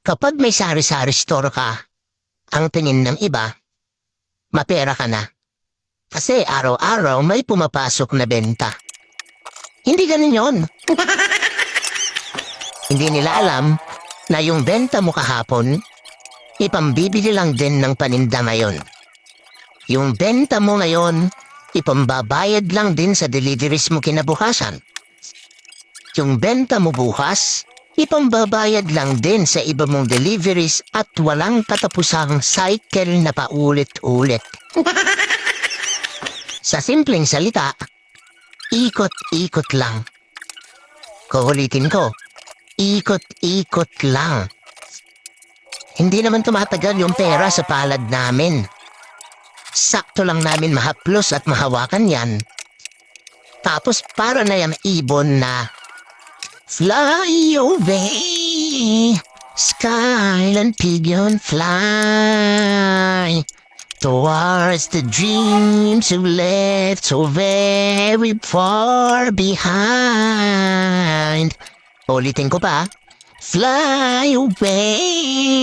Kapag may sari-sari store ka, ang tingin ng iba, mapera ka na. Kasi araw-araw may pumapasok na benta. Hindi ganun yon. Hindi nila alam na yung benta mo kahapon, ipambibili lang din ng paninda ngayon. Yung benta mo ngayon, ipambabayad lang din sa deliveries mo kinabukasan. Yung benta mo bukas, ipambabayad lang din sa iba mong deliveries at walang katapusang cycle na paulit-ulit. Sa simpleng salita, ikot-ikot lang. Kuulitin ko, ikot-ikot lang. Hindi naman tumatagal yung pera sa palad namin. Sakto lang namin mahaplos at mahawakan yan. Tapos para na yan ibon na fly away, skyline pigeon fly towards the dreams you left so very far behind. Ulitin ko pa, fly away.